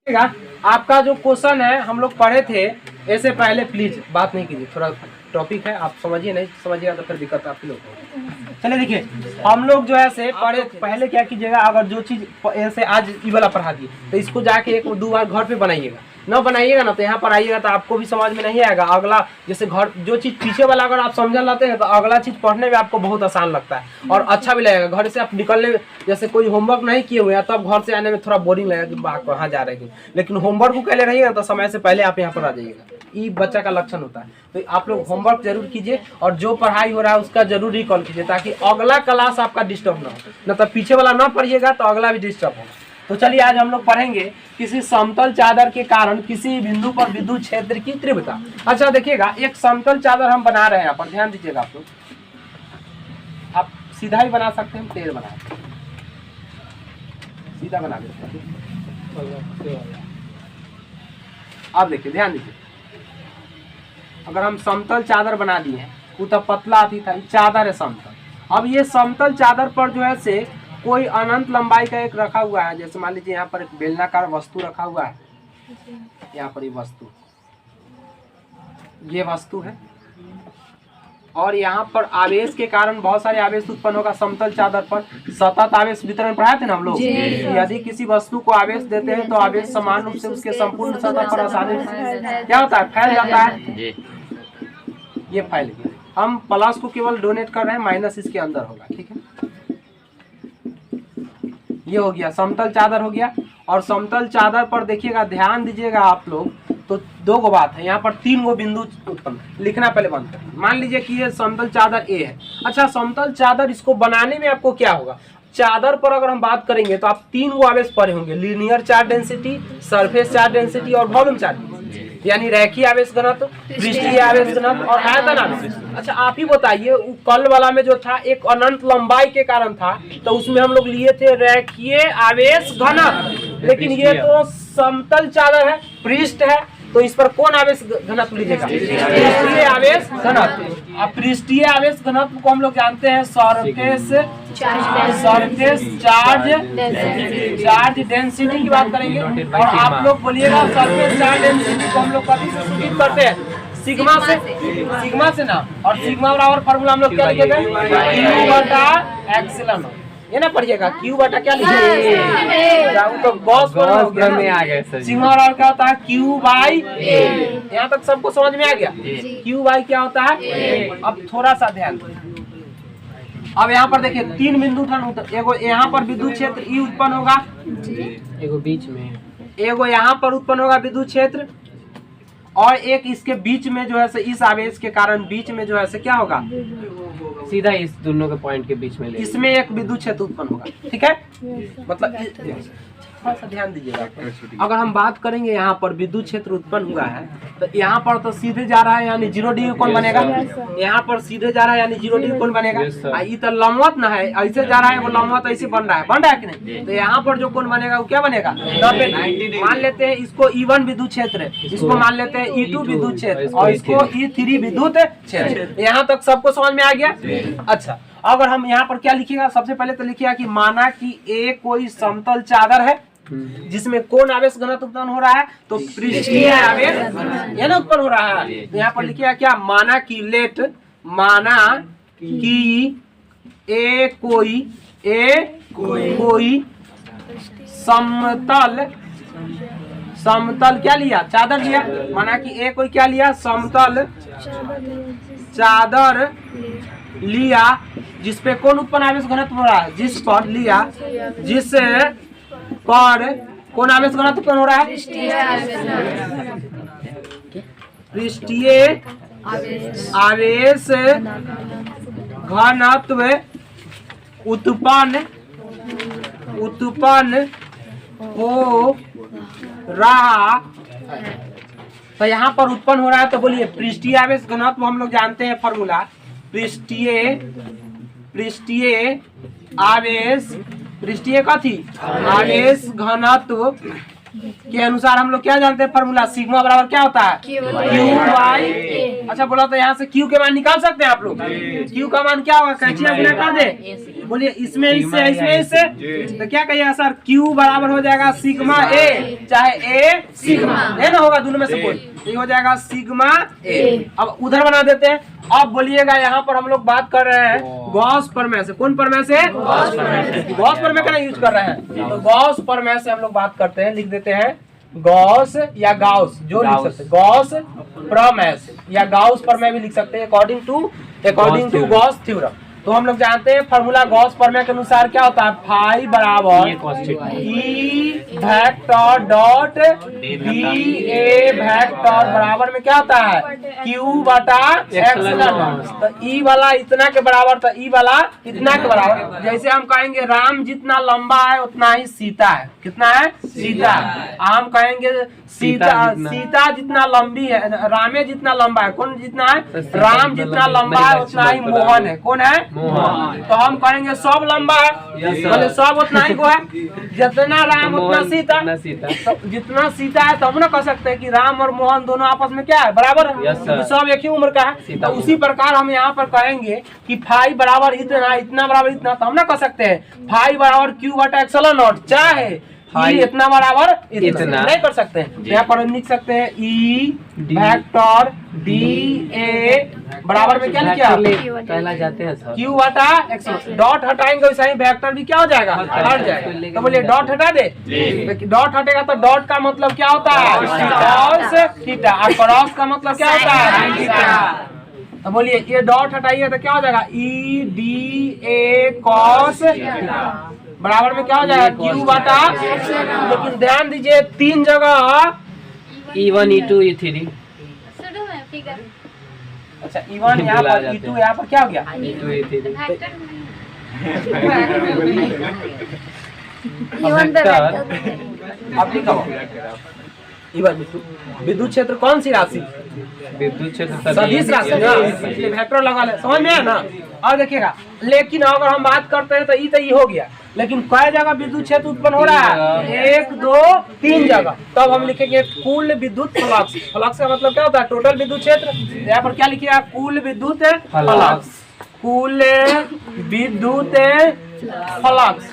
आपका जो क्वेश्चन है हम लोग पढ़े थे, ऐसे पहले प्लीज बात नहीं कीजिए, थोड़ा टॉपिक है आप समझिए, नहीं समझिएगा तो फिर दिक्कत आप लोग को। चलिए देखिए, हम लोग जो है से पढ़े पहले क्या कीजिएगा, अगर जो चीज ऐसे आज ई वाला पढ़ा दी तो इसको जाके एक दो बार घर पे बनाइएगा, न बनाइएगा ना तो यहाँ पर आइएगा तो आपको भी समझ में नहीं आएगा। अगला जैसे घर जो चीज पीछे वाला अगर आप समझ लाते हैं तो अगला चीज पढ़ने में आपको बहुत आसान लगता है और अच्छा भी लगेगा। घर से आप निकलने जैसे कोई होमवर्क नहीं किए हुए हैं तब घर से आने में थोड़ा बोरिंग लगेगा कि कहाँ जा रहे हैं, लेकिन होमवर्क को पहले रहिएगा तो समय से पहले आप यहाँ पर आ जाइएगा। ये बच्चा का लक्षण होता है। तो आप लोग होमवर्क जरूर कीजिए और जो पढ़ाई हो रहा है उसका जरूर रिकॉल कीजिए ताकि अगला क्लास आपका डिस्टर्ब ना हो, न तो पीछे वाला ना पढ़िएगा तो अगला भी डिस्टर्ब होगा। तो चलिए आज हम लोग पढ़ेंगे किसी समतल चादर के कारण किसी बिंदु पर विद्युत क्षेत्र की तीव्रता। अच्छा देखिएगा, एक समतल चादर हम बना रहे हैं, यहाँ पर ध्यान दीजिएगा आप लोग। आप सीधा ही बना सकते हैं, टेढ़ बना सकते हैं, सीधा बना देते हैं। अब देखिए ध्यान दीजिए, अगर हम समतल चादर बना दिए, वो तो पतला आती था, चादर है समतल। अब ये समतल चादर पर जो है से कोई अनंत लंबाई का एक रखा हुआ है, जैसे मान लीजिए यहाँ पर एक बेलनाकार वस्तु रखा हुआ है, यहाँ पर ये वस्तु है और यहाँ पर आवेश के कारण बहुत सारे आवेश उत्पन्न होगा। समतल चादर पर सतत आवेश वितरण पढ़ाए थे ना हम लोग। यदि किसी वस्तु को आवेश देते हैं तो आवेश समान रूप से उसके संपूर्ण सतह पर आसानी से क्या होता है, फैल जाता है। ये फैल गया। हम प्लस को केवल डोनेट कर रहे हैं, माइनस इसके अंदर होगा, ठीक है। ये हो गया समतल चादर हो गया। और समतल चादर पर देखिएगा, ध्यान दीजिएगा आप लोग, तो दो गो बात है, यहाँ पर तीन गो बिंदु उत्पन्न, लिखना पहले बंद करें। मान लीजिए कि ये समतल चादर ए है। अच्छा, समतल चादर इसको बनाने में आपको क्या होगा, चादर पर अगर हम बात करेंगे तो आप तीन गो आवेश पढ़े होंगे, linear charge density, surface charge density और वॉल्यूम चार्ज, यानी रैखिक आवेश घनत्व, पृष्ठीय आवेश घनत्व और आयतन आवेश। अच्छा आप ही बताइए, कल वाला में जो था एक अनंत लंबाई के कारण था तो उसमें हम लोग लिए थे रैखिक आवेश घनत्व, लेकिन ये तो समतल चादर है, पृष्ठ है, तो इस पर कौन आवेश घनत्व लीजिएगा, पृष्ठीय आवेश घनत्व। अब पृष्ठीय आवेश घनत्व को हम लोग जानते हैं सरफेस चार्ज डेंसिटी की बात करेंगे। और आप लोग बोलिएगा सरफेस चार्ज डेंसिटी को हम लोग कभी से सूचित करते हैं, सिग्मा से ना। और सिग्मा बराबर फार्मूला हम लोग क्या लिखेंगे, Q बटा एप्सिलॉन। ये ना पढ़िएगा, Q बटा क्या लिखेंगे, तो गॉस में आ गया सर। सिग्मा बराबर क्या होता है, Q बाई A। यहाँ तक सबको समझ में आ गया, Q बाई क्या होता है। अब थोड़ा सा ध्यान, अब यहाँ पर देखिए तीन बिंदु उठन, एगो यहाँ पर विद्युत क्षेत्र ई उत्पन्न होगा, एगो बीच में, एगो यहाँ पर उत्पन्न होगा विद्युत क्षेत्र, और एक इसके बीच में जो है से इस आवेश के कारण बीच में जो है से क्या होगा, सीधा इस दोनों के पॉइंट के बीच में इसमें एक विद्युत क्षेत्र उत्पन्न होगा, ठीक है। मतलब थोड़ा सा ध्यान दीजिएगा, अगर हम बात करेंगे यहाँ पर विद्युत क्षेत्र उत्पन्न हुआ है तो यहाँ पर तो सीधे जा रहा है यानी 0 डिग्री कोण बनेगा, यहाँ पर सीधे जा रहा है यानी 0 डिग्री कोण बनेगा। ये तो लंबवत ना है, ऐसे जा रहा है वो लंबवत ऐसे बन रहा है कि नहीं, तो यहाँ पर जो कोण बनेगा वो क्या बनेगा, 90। मान लेते हैं इसको E1 विद्युत क्षेत्र, इसको मान लेते हैं E2 विद्युत क्षेत्र और इसको E3 विद्युत क्षेत्र। यहाँ तक सबको समझ में आ गया। अच्छा, अगर हम यहाँ पर क्या लिखिएगा, सबसे पहले तो लिखिएगा कि माना कि ए कोई समतल चादर है जिसमें कौन आवेश घनत्व उत्पन्न हो रहा है, तो पृष्ठीय आवेश ये ना उत्पन्न हो रहा है। तो यहाँ पर लिखिएगा क्या, माना कि ए कोई समतल क्या लिया, चादर लिया। माना कि ए कोई क्या लिया, समतल चादर लिया जिस पे कौन उत्पन्न आवेश घनत्व हो रहा है, जिस पर कौन आवेश घनत्व उत्पन्न हो रहा है, पृष्ठीय आवेश घनत्व उत्पन्न हो रहा। तो यहाँ पर उत्पन्न हो रहा है तो बोलिए पृष्ठीय आवेश घनत्व हम लोग जानते हैं फॉर्मूला, पृष्ठीय आवेश घनत्व के अनुसार हम लोग क्या जानते हैं फॉर्मूला, सिग्मा बराबर क्या होता है क्यू बाई। अच्छा बोला तो यहाँ से क्यू के मान निकाल सकते हैं आप लोग। क्यू का मान क्या होगा, कैंची गुना कर दे, बोलिए इसमें इससे तो क्या कहिएगा सर, क्यू बराबर हो जाएगा सिग्मा ए, चाहे ए सिग्मा ए ना होगा दोनों में से कोई, ये हो जाएगा सिग्मा ए। अब उधर बना देते हैं। अब बोलिएगा यहाँ पर हम लोग बात कर रहे हैं गॉस प्रमेय से। कौन प्रमेय से, गॉस प्रमेय का यूज कर रहे हैं, तो गॉस प्रमेय से हम लोग बात करते हैं, लिख देते हैं गॉस या गाउस, जो लिख सकते हैं गॉस प्रमेय से, या गाउस प्रमेय भी लिख सकते हैं अकॉर्डिंग टू गॉस थ्योरम। तो हम लोग जानते हैं फॉर्मूला गॉस प्रमेय के अनुसार क्या होता है, फाई बराबर E vector dot D A vector बराबर में क्या होता है क्यू बटा एप्सिलॉन। तो ई वाला इतना के बराबर, तो ई वाला इतना के बराबर। जैसे हम कहेंगे राम जितना लंबा है उतना ही सीता है, कितना है सीता। हम कहेंगे सीता जितना लंबी है, रामे जितना लंबा है, कौन जितना है, राम जितना लंबा है उतना ही मोहन है, कौन है मोहन। तो हम कहेंगे सब लंबा है, बोले सब उतना ही को है, जितना राम उतना सीता। तो जितना सीता है तो हम ना कह सकते हैं कि राम और मोहन दोनों आपस में क्या है, बराबर है, तो सब एक ही उम्र का है। तो उसी प्रकार हम यहाँ पर कहेंगे कि फाई बराबर इतना, इतना बराबर इतना, तो हम ना कह सकते हैं फाई बराबर क्यू बटा एप्सिलॉन नॉट, चाहे इतना बराबर इतना नहीं कर सकते हैं। यहाँ पर हम लिख सकते हैं ई वेक्टर डी ए बराबर में क्या लिखा पहला जाते हैं सर क्यू बटा एप्सिलॉन, डॉट हटाएंगे वैसा ही वेक्टर भी क्या हो जाएगा, हट जाएगा। तो बोलिए डॉट हटा दे, डॉट हटेगा तो डॉट का मतलब क्या होता है कॉस थीटा, और क्रॉस का मतलब क्या होता है थीटा। तो बोलिए ये डॉट हटाइए तो क्या हो जाएगा ई डी ए कॉस बराबर में क्या हो जाएगा क्यू बटा। लेकिन ध्यान दीजिए तीन जगह E1 E2 E3 अच्छा E1 यहाँ पर E2 यहाँ पर क्या हो गया E2 E3 अब लिखा विद्युत क्षेत्र कौन सी राशि, विद्युत क्षेत्र सदिश राशि ना, इसलिए वेक्टर लगा ले, समझ में है ना। और देखिएगा लेकिन अगर हम बात करते हैं तो ई हो गया, लेकिन कई जगह विद्युत क्षेत्र उत्पन्न हो रहा है, 1 2 3 जगह। तब हम लिखेंगे कुल विद्युत फ्लक्स। फ्लक्स का मतलब क्या होता है टोटल विद्युत क्षेत्र। यहाँ पर क्या लिखिएगा कुल विद्युत फ्लक्स, कुल विद्युत फ्लक्स,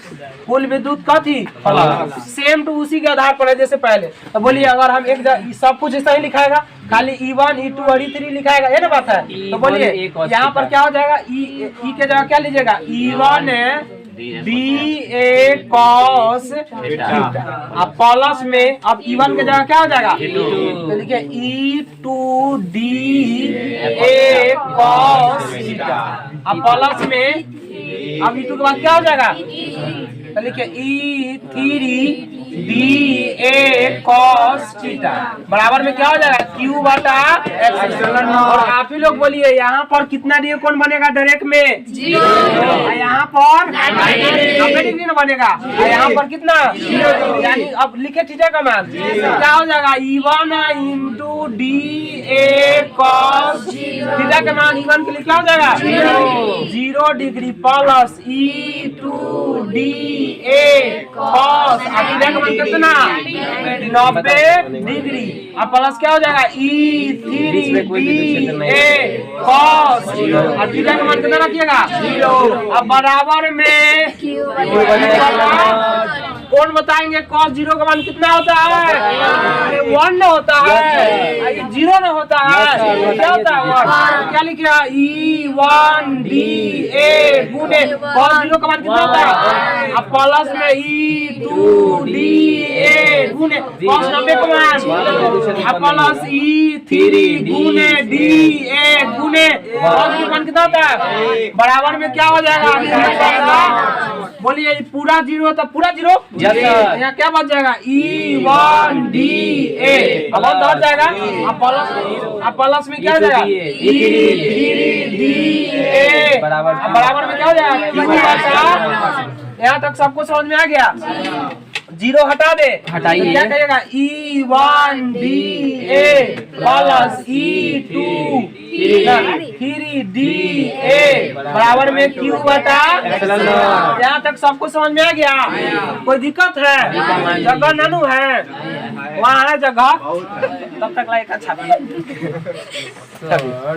कुल विद्युत कथी फ्लक्स, सेम टू उसी के आधार पर है जैसे पहले। तो बोलिए अगर हम एक सब कुछ ऐसा ही लिखाएगा, खाली E1 E2 और E3 लिखाएगा, ये ना बात है। तो बोलिए यहाँ पर क्या हो जाएगा ई के जगह क्या लीजिएगा E1 D A cos theta, अब प्लस में अब E1 के जगह क्या हो जाएगा तो लिखिए E2 D A cos theta, अब प्लस में अब E2 के बाद क्या हो जाएगा तो लिखिए E3 D A cos theta बराबर में क्या हो जाएगा क्यू बटा एप्सिलॉन। और आप ही लोग बोलिए यहाँ पर कितना डी कौन बनेगा डायरेक्ट में 0, यहाँ पर 90 डिग्री ना बनेगा, यहाँ पर कितना 0, यानी अब लिखे थीटा का मान क्या हो जाएगा E1 into D A cos theta का मान E1 के लिए क्या हो जाएगा 0 degree plus E2 D A cos theta का मान कितना 90 डिग्री, अब प्लस क्या हो जाएगा E3 डी ए कॉस और थीटा का मान कितना रखिएगा 0। अब बराबर में कौन बताएंगे cos 0 का मान कितना होता है 1 न होता है, 0 न होता है, क्या होता है क्या लिखिए E1 डी ए गुने cos 0 का मान कितना होता है, अब प्लस में E2 डी ए गुने cos 90 का मान, अब प्लस E3 गुने डी ए गुने cos 0 का मान कितना होता है, बराबर में क्या हो जाएगा बोलिए पूरा 0 तो पूरा 0, यहाँ क्या बच जाएगा E1 डी ए, अब हट जाएगा, अब प्लस में क्या हो जाएगा E3 डी ए बराबर में क्या हो जाएगा। यहाँ तक सबको समझ में आ गया, 0 हटा दे, हटाइए तो क्या कहेगा E1 D A plus E2 3 DA बराबर में Q बटा एप्सिलॉन नॉट। यहाँ तक सबको समझ में आ गया? कोई दिक्कत है? जगह नानू है वहाँ है जगह, तब तक लाइक अच्छा।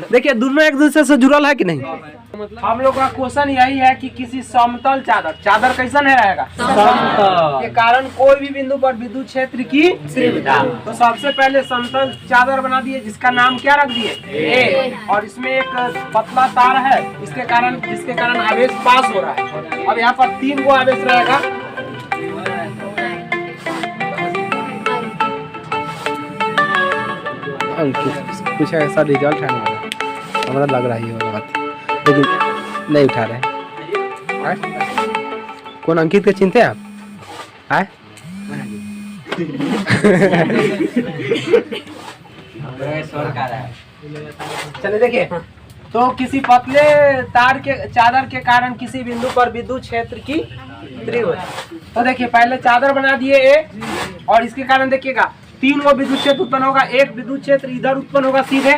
देखिए दोनों एक दूसरे से जुड़ल है कि नहीं? हम लोग का क्वेश्चन यही है कि किसी समतल चादर कैसन है रहेगा समतल के कारण कोई भी बिंदु पर विद्युत क्षेत्र की तीव्रता। तो सबसे पहले समतल चादर बना दिए जिसका नाम क्या रख दिए ए, और इसमें एक पतला तार है जिसके कारण आवेश पास हो रहा है। अब यहाँ पर 3 गो आवेश रहेगा। कुछ ऐसा रिजल्ट है ना, हमारा लग रहा है बात, लेकिन नहीं उठा रहे। कौन अंकित के चिंते आप आए? चलिए देखिए, तो किसी पतले चादर के कारण किसी बिंदु पर विद्युत क्षेत्र की तीव्रता। तो देखिए पहले चादर बना दिए ए, और इसके कारण देखिएगा 3 गो विद्युत क्षेत्र उत्पन्न होगा। एक विद्युत क्षेत्र इधर उत्पन्न होगा सीधे,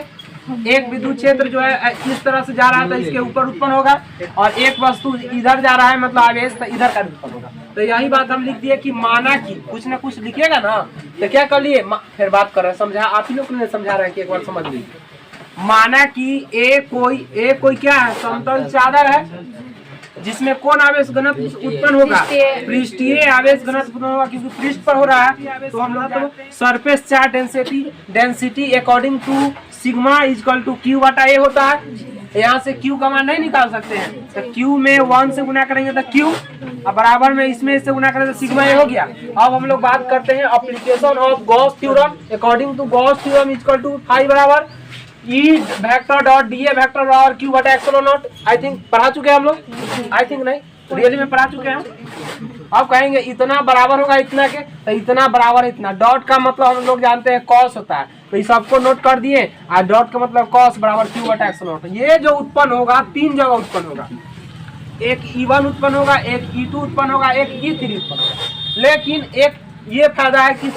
एक विद्युत क्षेत्र जो है इस तरह से जा रहा है तो इसके ऊपर उत्पन्न होगा, और एक वस्तु इधर जा रहा है मतलब आवेश तो इधर का उत्पन्न होगा। तो यही बात हम लिख दिए कि माना कि कुछ ना कुछ लिखिएगा ना, तो क्या कर लिए फिर बात कर रहे हैं, समझा आप ही लोग ने समझा रहे हैं कि एक बार समझ लीजिए। माना कि ए कोई क्या है समतल चादर है जिसमें कौन आवेश घनत्व उत्पन्न होगा? पृष्ठीय आवेश घनत्व उत्पन्न होगा, क्योंकि पृष्ठ पर हो रहा है। तो हम लोग तो surface charge density according to sigma equal to Q बटा A होता है। यहाँ से Q का मान नहीं निकाल सकते हैं, तो Q में 1 से गुना करेंगे तो Q, अब बराबर में इसमें से गुना करेंगे तो सिग्मा A हो गया। अब हम लोग बात करते हैं application of Gauss theorem. According to Gauss theorem equal to phi बराबर E vector dot DA vector बराबर Q बटा एप्सिलॉन नॉट। आई थिंक पढ़ा चुके हैं हम लोग, आई थिंक नहीं रियली में पढ़ा चुके हैं। अब कहेंगे इतना बराबर होगा इतना के, तो इतना बराबर इतना। डॉट का मतलब हम लोग जानते हैं कॉस होता है, तो इस सबको नोट कर दिए। और डॉट का मतलब कॉस बराबर Q बटा एप्सिलॉन नॉट। ये जो उत्पन्न होगा 3 जगह उत्पन्न होगा, एक E1 उत्पन्न होगा, एक E2 उत्पन्न होगा, एक E3 उत्पन्न होगा। लेकिन एक ये फायदा है कि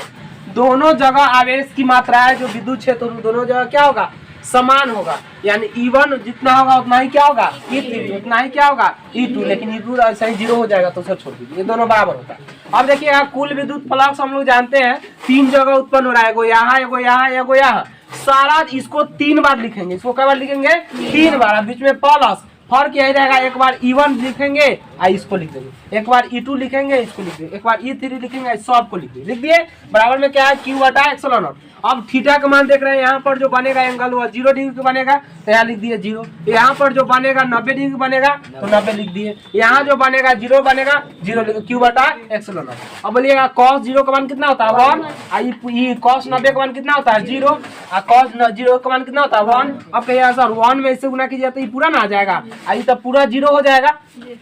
दोनों जगह आवेश की मात्रा है जो विद्युत क्षेत्र दोनों जगह क्या होगा समान होगा, यानी E1 जितना होगा उतना ही क्या होगा E3 उतना ही क्या होगा E2, लेकिन E2 ऐसा ही 0 हो जाएगा तो उसे छोड़ दीजिए, ये दोनों बराबर होता है। अब देखिए यहाँ कुल विद्युत फ्लक्स हम लोग जानते हैं 3 जगह उत्पन्न हो रहा है, एगो यहाँ एगो यहाँ एगो यहाँ। सारा इसको 3 बार लिखेंगे, इसको क्या बार लिखेंगे 3 बार। बीच में प्लस फर्क यही रहेगा, एक बार E1 लिखेंगे और इसको लिख देंगे, एक बार E2 लिखेंगे इसको लिख देंगे, एक बार E3 लिखेंगे सबको लिख देंगे। लिख दिए बराबर में क्या है Q बटा एप्सिलॉन नॉट। अब थीटा का मान देख रहे हैं, यहाँ पर जो बनेगा एंगल वो 0 डिग्री का बनेगा तो यहाँ लिख दिए 0। यहाँ पर जो बनेगा 90 डिग्री बनेगा तो 90 लिख दिए। यहाँ जो बनेगा 0 बनेगा 0 लिख Q बटा एप्सिलॉन नॉट। अब बोलिएगा cos 0 का मान कितना होता है 1, cos 90 का मान कितना होता है 0, और cos 0 का मान कितना होता है 1। अब कहिएगा सर 1 में इससे गुना कीजिए तो ये पूरा ना आ जाएगा, ये तो पूरा 0 हो जाएगा,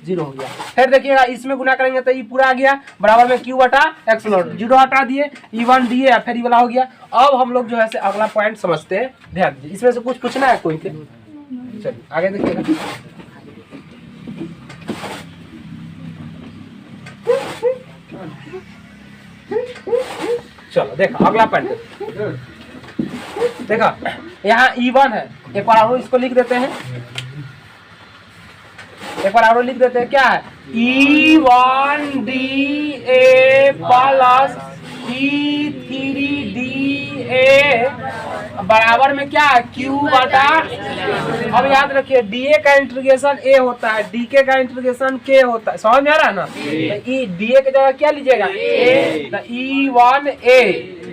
0 हो गया। फिर देखिएगा इसमें गुना करेंगे तो ये पूरा आ गया बराबर में Q बटा एप्सिलॉन नॉट। 0 हटा दिए E1 दिए फिर ये वाला हो गया। अब हम लोग जो है से अगला पॉइंट समझते हैं, ध्यान दीजिए। इसमें से कुछ पूछना है कोई के? चलिए आगे देखिएगा। चलो देखो अगला पॉइंट देखो, यहाँ E1 है, एक बार और इसको लिख देते हैं, एक बार और लिख देते हैं। क्या है E1DA प्लस E3DA बराबर में क्या है Q बटा। अब याद रखिए DA का इंटीग्रेशन A होता है, DK का इंटीग्रेशन K होता है, समझ में आ रहा है ना? तो DA की जगह क्या लीजिएगा A, तो E1A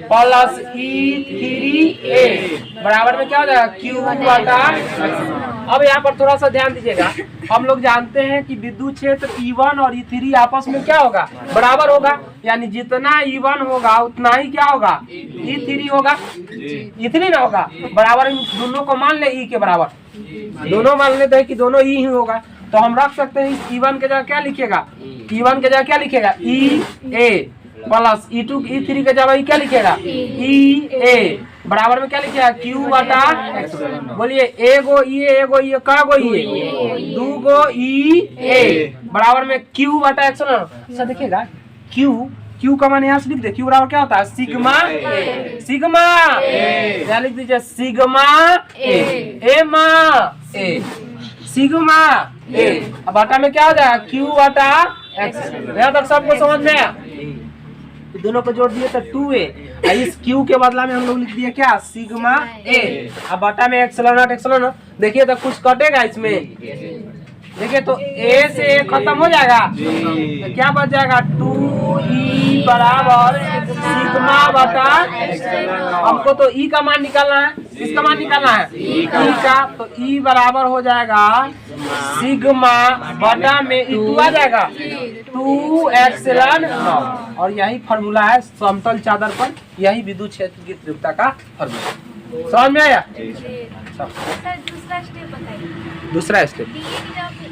प्लस E3A बराबर में क्या हो जाएगा Q बटा। अब यहाँ पर थोड़ा सा ध्यान दीजिएगा, हम लोग जानते हैं कि विद्युत क्षेत्र E1 और E3 आपस में क्या होगा बराबर होगा, यानी जितना E1 होगा उतना ही क्या होगा E3 होगा, E3 ना होगा बराबर। इन दोनों को मान ले E के बराबर, दोनों मान लेते हैं कि दोनों E ही होगा, तो हम रख सकते हैं इस E1 के जगह क्या लिखेगा, E1 के जगह क्या लिखेगा EA प्लस E2 E3 के जगह क्या लिखेगा EA बराबर में क्या लिखेगा Q बटा। बोलिए एगो E का गो E, 2 गो EA बराबर में Q बटा एप्सिलॉन। सर देखिएगा क्यू का मान यहाँ से लिख दे, क्यू बराबर क्या होता है सिग्मा ए, सिग्मा क्या लिख दीजिए सिग्मा ए मा ए, सिग्मा ए। अब बटा में क्या हो जाएगा क्यू बटा एक्स, यहाँ तक सबको समझ में आया? तो दोनों को जोड़ दिए तो 2a, इस q के बदला में हम लोग लिख दिए क्या सिग्मा ए, अब बटा में एक्सलन नॉट एक्सलन नॉट। देखिए तो कुछ कटेगा इसमें, देखिए तो a से a खत्म हो जाएगा तो क्या बच जाएगा 2e बराबर सिग्मा बटा। हमको तो e का मान निकालना है, किसका मान निकालना है e का, तो e बराबर हो जाएगा सिग्मा बटा में e2 आ जाएगा 2 एक्सलन नॉट। और यही फॉर्मूला है समतल चादर पर, यही विद्युत क्षेत्र की तीव्रता का फॉर्मूला। समझ में आया? सर दूसरा स्टेप बताइए। दूसरा स्टेप डी की जगह पे